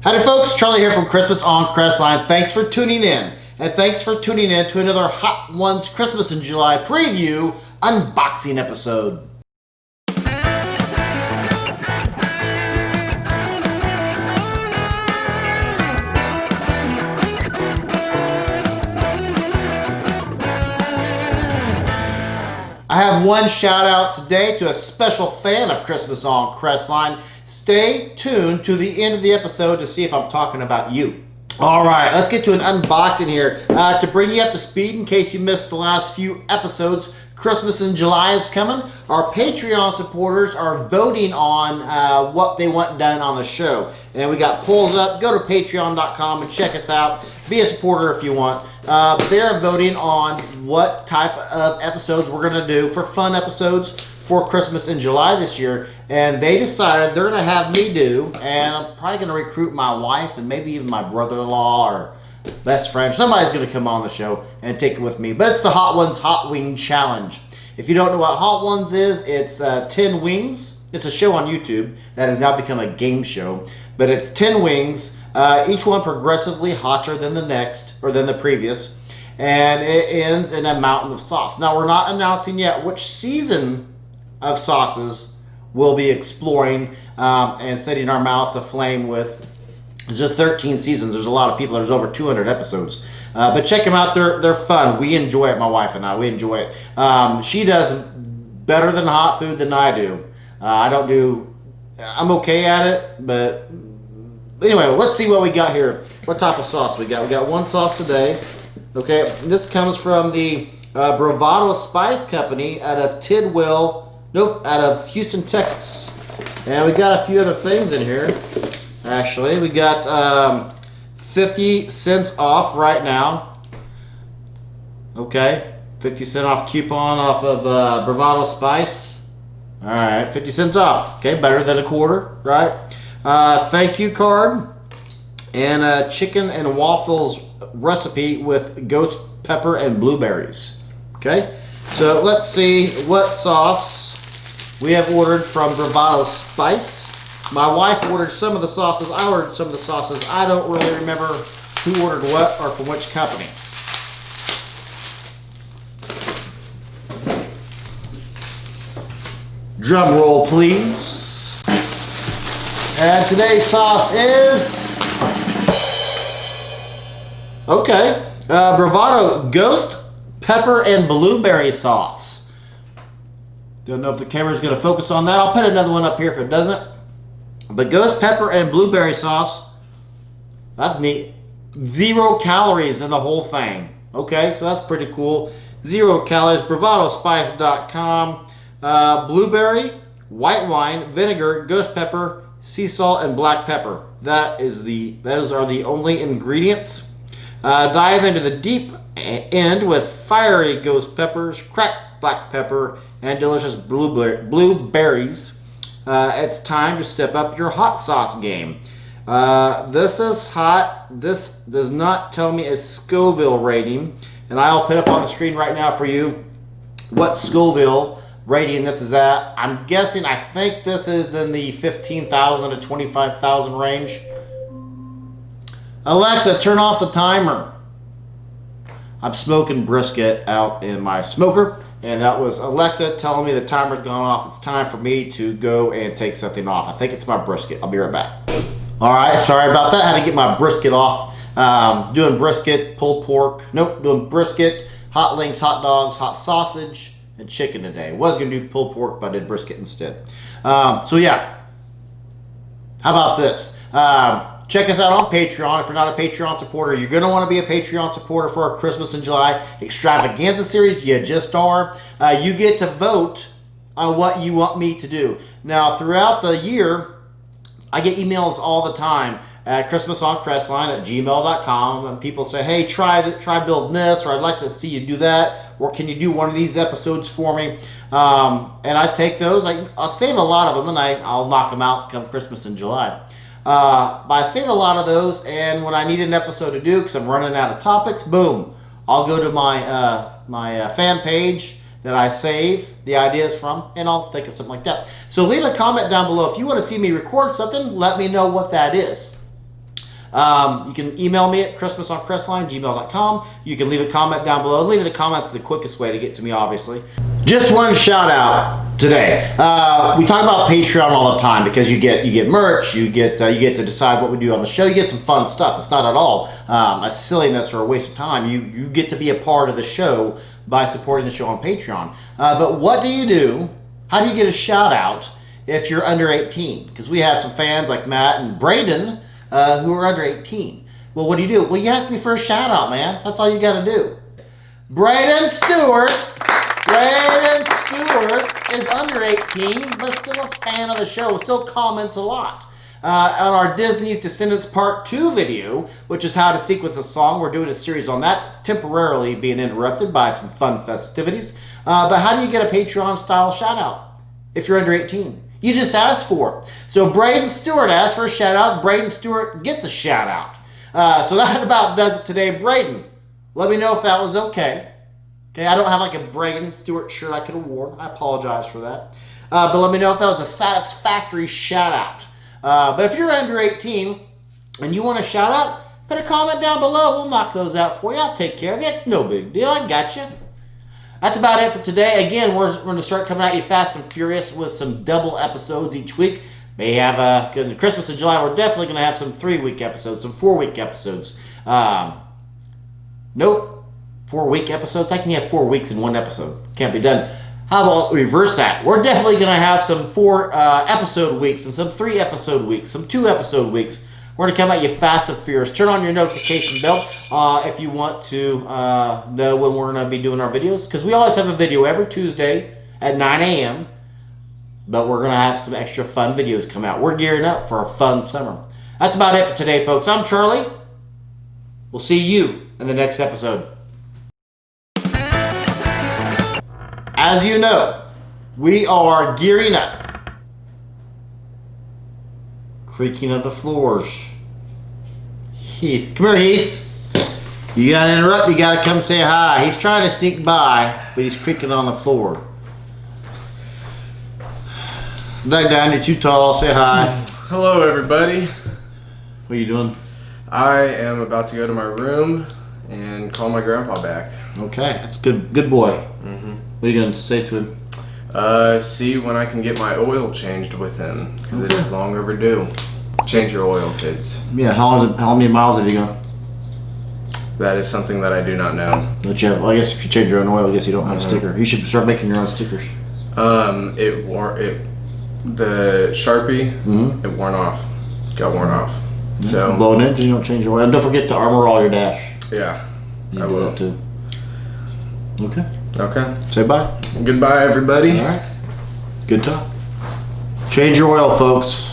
Howdy folks, Charlie here from Christmas on Crestline. Thanks for tuning in. And thanks for tuning in to another Hot Ones Christmas in July preview unboxing episode. I have one shout out today to a special fan of Christmas on Crestline. Stay tuned to the end of the episode to see if I'm talking about you. All right, let's get to an unboxing here. To bring you up to speed in case you missed the last few episodes, Christmas in July is coming. Our Patreon supporters are voting on what they want done on the show. And we got polls up. Go to patreon.com and check us out. Be a supporter if you want. They're voting on what type of episodes we're going to do for fun episodes for Christmas in July this year. And they decided they're going to have me do, and I'm probably going to recruit my wife and maybe even my brother-in-law or best friend. Somebody's going to come on the show and take it with me. But it's the Hot Ones Hot Wing Challenge. If you don't know what Hot Ones is, it's 10 wings. It's a show on YouTube that has now become a game show. But it's 10 wings, each one progressively hotter than the next, or than the previous. And it ends in a mountain of sauce. Now, we're not announcing yet which season of sauces we'll be exploring and setting our mouths aflame with. There's 13 seasons. There's a lot of people. There's over 200 episodes. But check them out. They're fun. We enjoy it. My wife and I, we enjoy it. She does better than hot food than I do. I'm okay at it, but anyway, let's see what we got here. What type of sauce we got? We got one sauce today. Okay, this comes from the Bravado Spice Company out of out of Houston, Texas. And we got a few other things in here. Actually, we got 50 cents off right now. Okay, 50 cent off coupon off of Bravado Spice. All right, 50 cents off. Okay, better than a quarter, right? Thank you card and a chicken and waffles recipe with ghost pepper and blueberries. Okay, so let's see what sauce we have ordered from Bravado Spice. My wife ordered some of the sauces. I ordered some of the sauces. I don't really remember who ordered what or from which company. Drum roll, please. And today's sauce is, okay, Bravado Ghost Pepper and Blueberry Sauce. Don't know if the camera's going to focus on that. I'll put another one up here if it doesn't. But ghost pepper and blueberry sauce, that's neat. 0 calories in the whole thing. Okay, so that's pretty cool. 0 calories, bravadospice.com. Blueberry, white wine, vinegar, ghost pepper, sea salt, and black pepper. Those are the only ingredients. Dive into the deep end with fiery ghost peppers, cracked black pepper, and delicious blueberries. It's time to step up your hot sauce game. This is hot. This does not tell me a Scoville rating, and I'll put up on the screen right now for you what Scoville rating this is at. I'm guessing, I think this is in the 15,000 to 25,000 range. Alexa, turn off the timer. I'm smoking brisket out in my smoker. And that was Alexa telling me the timer's gone off. It's time for me to go and take something off. I think it's my brisket. I'll be right back. All right, sorry about that. I had to get my brisket off. Doing brisket, pulled pork. Nope, doing brisket, hot links, hot dogs, hot sausage, and chicken today. Was going to do pulled pork, but I did brisket instead. So yeah, how about this? Check us out on Patreon. If you're not a Patreon supporter, you're going to want to be a Patreon supporter for our Christmas in July extravaganza series. You just are. You get to vote on what you want me to do. Now, throughout the year, I get emails all the time at christmasOnCrestline@gmail.com, and people say, hey, try building this, or I'd like to see you do that, or can you do one of these episodes for me? And I take those. I'll save a lot of them, and I'll knock them out come Christmas in July. But I save a lot of those, and when I need an episode to do, because I'm running out of topics, boom, I'll go to my fan page that I save the ideas from, and I'll think of something like that. So leave a comment down below. If you want to see me record something, let me know what that is. You can email me at christmasoncrestline@gmail.com. You can leave a comment down below. Leaving a comment's the quickest way to get to me, obviously. Just one shout out today. We talk about Patreon all the time because you get merch, you get to decide what we do on the show. You get some fun stuff. It's not at all a silliness or a waste of time. You get to be a part of the show by supporting the show on Patreon. But what do you do? How do you get a shout out if you're under 18? Because we have some fans like Matt and Braden who are under 18. Well, what do you do? Well, you ask me for a shout out, man. That's all you got to do. Braden Stewart is under 18, but still a fan of the show. Still comments a lot. On our Disney's Descendants Part 2 video, which is how to sequence a song. We're doing a series on that. It's temporarily being interrupted by some fun festivities. But how do you get a Patreon-style shout-out if you're under 18? You just ask for it. So Braden Stewart asked for a shout-out. Braden Stewart gets a shout-out. So that about does it today. Braden, let me know if that was okay. Okay, I don't have like a Braden Stewart shirt I could have worn. I apologize for that. But let me know if that was a satisfactory shout-out. But if you're under 18 and you want a shout-out, put a comment down below. We'll knock those out for you. I'll take care of you. It's no big deal. I got you. That's about it for today. Again, we're going to start coming at you fast and furious with some double episodes each week. May have in Christmas in July, we're definitely going to have some 3-week episodes, some 4-week episodes. Nope. 4-week episodes? How can you have 4 weeks in one episode? Can't be done. How about reverse that? We're definitely going to have some 4 episode weeks and some 3 episode weeks, some 2 episode weeks. We're going to come at you fast and furious. Turn on your notification bell if you want to know when we're going to be doing our videos. Because we always have a video every Tuesday at 9 a.m. But we're going to have some extra fun videos come out. We're gearing up for a fun summer. That's about it for today, folks. I'm Charlie. We'll see you in the next episode. As you know, we are gearing up. Creaking of the floors. Heath, come here, Heath. You gotta interrupt, you gotta come say hi. He's trying to sneak by, but he's creaking on the floor. Back down, you're too tall, say hi. Hello, everybody. What are you doing? I am about to go to my room and call my grandpa back. Okay, that's good. Good boy. Mm-hmm. What are you going to say to him? See when I can get my oil changed with him, because it is long overdue. Change your oil, kids. Yeah, how many miles have you gone? That is something that I do not know. Don't you have, well, I guess if you change your own oil, I guess you don't have a sticker. You should start making your own stickers. The Sharpie, it worn off. Got worn off. So blow an engine, you don't change your oil. And don't forget to armor all your dash. Yeah, You I do will. that too. Okay. Okay. Say bye. Goodbye, everybody. All right. Good talk. Change your oil, folks.